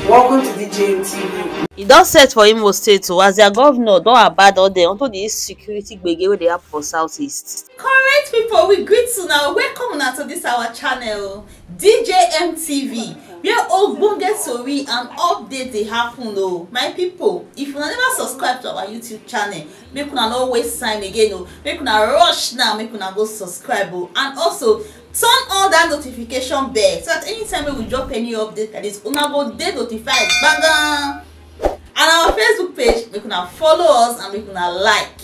Welcome to gbege. E don set for Imo State o as their governor don abandon dem unto the security gbege wey dey happen for southeast. Correct people, we greet you now. Welcome una to this our channel djmtv, where ogbonge tori and update dey happen o. My people, if una never subscribe to our YouTube channel, make una no waste time again o. Make una rush now, make una go subscribe o, and also turn on that notification bell so that anytime we drop any update like this, una go dey notified gbagam. And our Facebook page, make una follow us and make una like.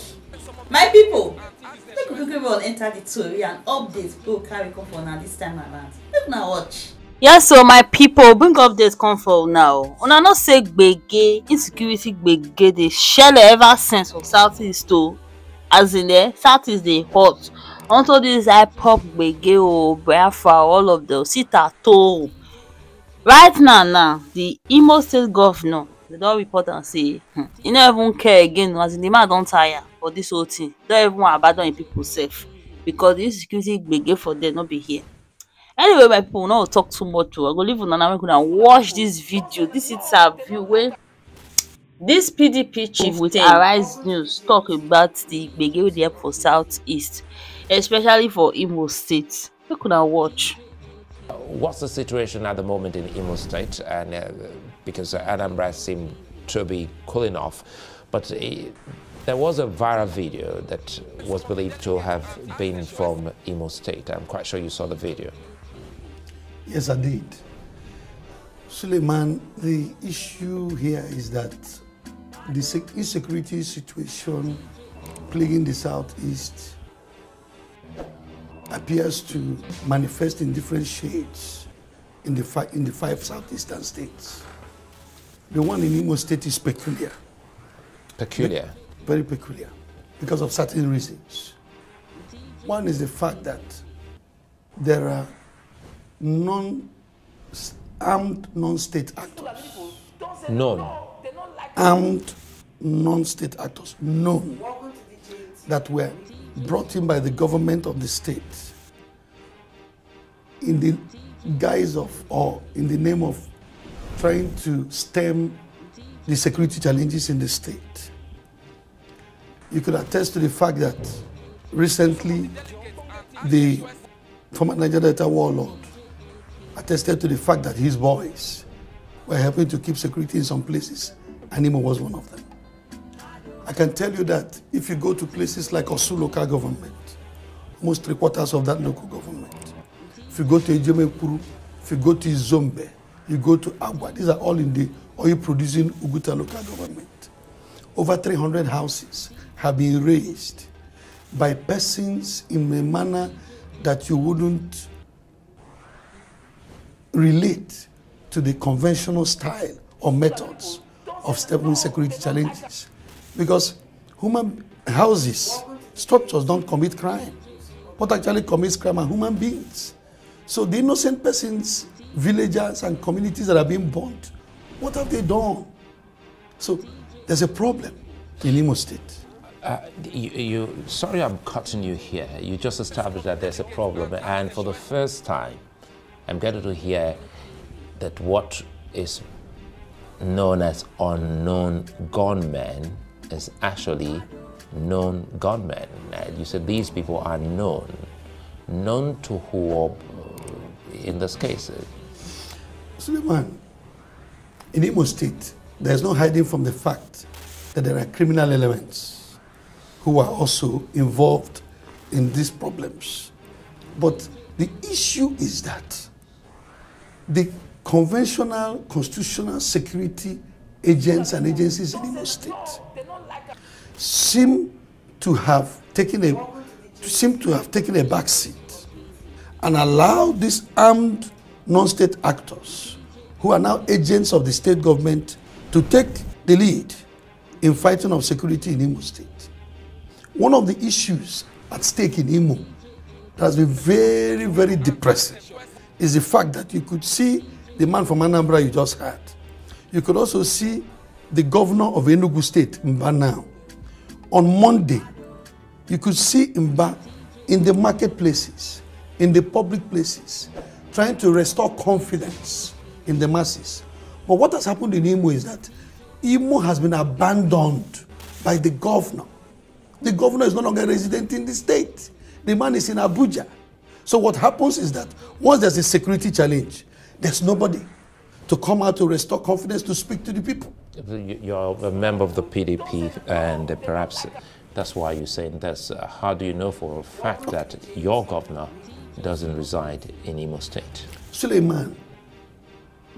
My people, make we quickly run enter the tori and update go carry come for una this time around. Make una watch. Yes, so my people, bring updates come for now. Una know say gbege, insecurity gbege dey shele ever since for southeast o. As in there, southeast dey hot. Unto this hip-hop gbege o, Biafra, all of them sit at home. Right now, the Imo State governor, they don report am say he no even care again, as in the man don tire for this whole thing. Don't even abandon him people sef, because the insecurity gbege for them no be here. Anyway, my people, we no go talk too much o. I go leave una now make una watch this video. This interview wey this PDP chief with Arise News talk about the gbege wey dey happen for southeast, especially for Imo State. Make una watch. What's the situation at the moment in Imo State? And because Anambra seemed to be cooling off, but there was a viral video that was believed to have been from Imo State. I'm quite sure you saw the video. Yes, I did. Suleiman, the issue here is that the insecurity situation plaguing the southeast appears to manifest in different shades in the five southeastern states. The one in Imo State is peculiar. Peculiar? Very peculiar, because of certain reasons. One is the fact that there are armed non-state actors. Armed non-state actors, known, that were brought in by the government of the state in the guise of, or in the name of, trying to stem the security challenges in the state. You could attest to the fact that recently the former Niger Delta warlord attested to the fact that his boys were helping to keep security in some places, and Imo was one of them. I can tell you that if you go to places like Osu local government, almost 3/4 of that local government, if you go to Ejemekuru, if you go to Izombe, you go to Agwa, these are all in the oil-producing Uguta local government. Over 300 houses have been raised by persons in a manner that you wouldn't relate to the conventional style or methods of stemming security challenges. Because human houses, structures don't commit crime. What actually commits crime are human beings. So the innocent persons, villagers and communities that are being burnt, what have they done? So there's a problem in Imo State. Sorry I'm cutting you here. You just established that there's a problem, and for the first time, I'm getting to hear that what is known as unknown gunmen is actually known gunmen. You said these people are known. Known to who in this case? Suleiman, in Imo State, there's no hiding from the fact that there are criminal elements who are also involved in these problems. But the issue is that the conventional constitutional security agents and agencies in Imo State seem to have taken a back seat and allowed these armed non-state actors, who are now agents of the state government, to take the lead in fighting of security in Imo State. One of the issues at stake in Imo that has been very, very depressing is the fact that you could see the man from Anambra you just heard. You could also see the governor of Enugu State, Mba now. On Monday, you could see Mba in the marketplaces, in the public places, trying to restore confidence in the masses. But what has happened in Imo is that Imo has been abandoned by the governor. The governor is no longer resident in the state. The man is in Abuja. So what happens is that once there's a security challenge, there's nobody to come out to restore confidence to speak to the people. You're a member of the PDP, and perhaps that's why you're saying this. How do you know for a fact that your governor doesn't reside in Imo State? Suleiman,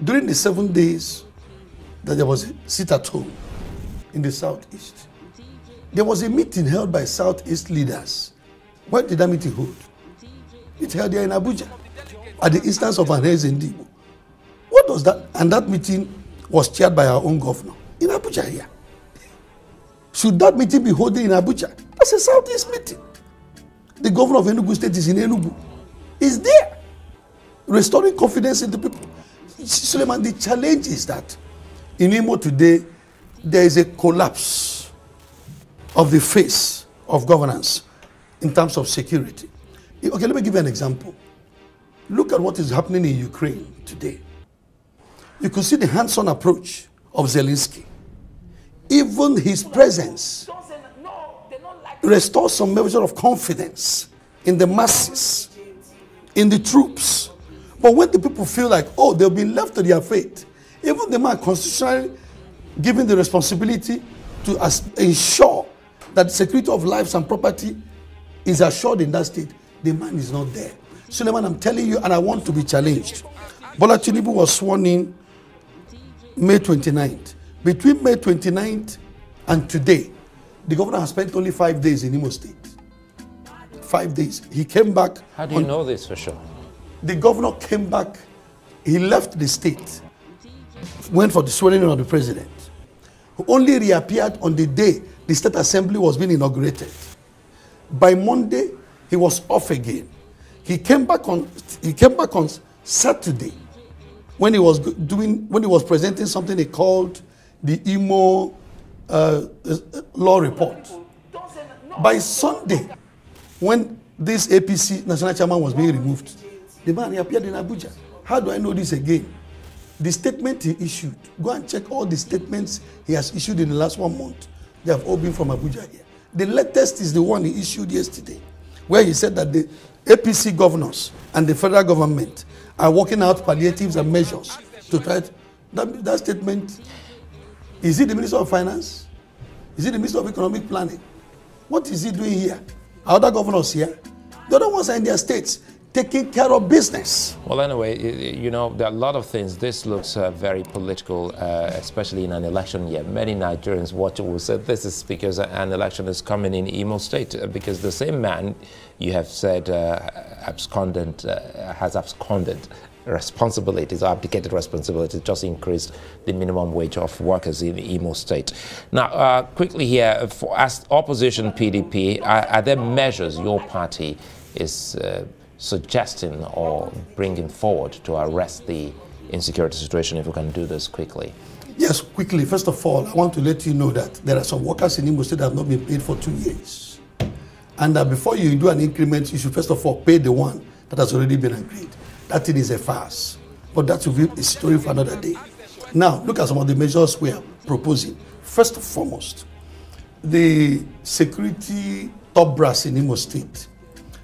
during the 7 days that there was a sit-at-home in the Southeast, there was a meeting held by Southeast leaders. Where did that meeting hold? It held here in Abuja, at the instance of Anheze Ndigbo. What was that? And that meeting was chaired by our own governor in Abuja here. Should that meeting be holding in Abuja? That's a Southeast meeting. The governor of Enugu State is in Enugu. Is there, restoring confidence in the people. Suleiman, the challenge is that in Imo today, there is a collapse of the face of governance in terms of security. Okay, let me give you an example. Look at what is happening in Ukraine today. You could see the hands-on approach of Zelensky. Even his presence restores some measure of confidence in the masses, in the troops. But when the people feel like, oh, they'll be left to their fate, even the man constitutionally given the responsibility to ensure that the security of lives and property is assured in that state, the man is not there. Suleiman, I'm telling you, and I want to be challenged. Bola Tinubu was sworn in May 29th. Between May 29th and today, the governor has spent only 5 days in Imo State. 5 days. He came back. How do you know this for sure? The governor came back. He left the state, went for the swearing in of the president, who only reappeared on the day the state assembly was being inaugurated. By Monday, he was off again. He came back on Saturday when he was presenting something he called the Imo law report. By Sunday, when this APC national chairman was being removed, the man appeared in Abuja. How do I know this again? The statement he issued, go and check all the statements he has issued in the last 1 month. They have all been from Abuja here. The latest is the one he issued yesterday, where he said that the APC governors and the federal government are working out palliatives and measures to try to, that statement. Is he the Minister of Finance? Is he the Minister of Economic Planning? What is he doing here? Are other governors here? The other ones are in their states taking care of business. Well, anyway, you know, there are a lot of things. This looks very political, especially in an election year. Many Nigerians watch it will say this is because an election is coming in Imo State, because the same man you have said has absconded responsibilities, abdicated responsibilities, just increased the minimum wage of workers in Imo State. Now, quickly here, as opposition PDP, are there measures your party is suggesting or bringing forward to arrest the insecurity situation, if we can do this quickly? Yes, quickly. First of all, I want to let you know that there are some workers in Imo State that have not been paid for 2 years. And before you do an increment, you should first of all pay the one that has already been agreed. That thing is a farce. But that will be a story for another day. Now, look at some of the measures we are proposing. First and foremost, the security top brass in Imo State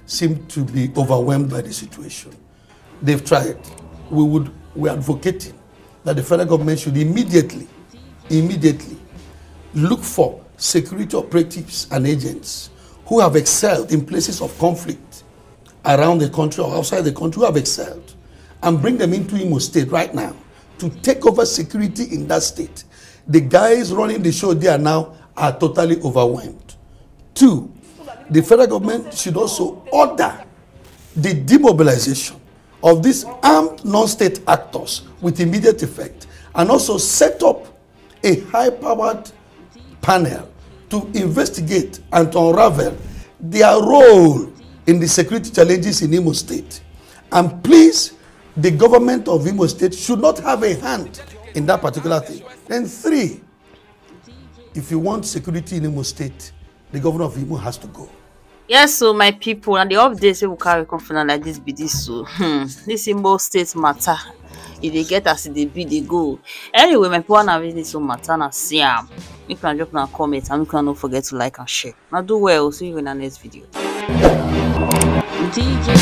seem to be overwhelmed by the situation. They've tried. We're advocating that the federal government should immediately look for security operatives and agents who have excelled in places of conflict around the country or outside the country, who have excelled, and bring them into Imo State right now to take over security in that state. The guys running the show there now are totally overwhelmed. 2, the federal government should also order the demobilization of these armed non-state actors with immediate effect, and also set up a high-powered panel to investigate and to unravel their role in the security challenges in Imo State. And please, the government of Imo State should not have a hand in that particular thing. And 3, if you want security in Imo State, the governor of Imo has to go. Yes, so my people, and the updates we will carry confidence like this be this so. This Imo State matter. e dey get as e dey be dey go. Anyway, my people, na really so matter na see am. Make una drop una comment and make una no forget to like and share. Now do well. See you in the next video. DJ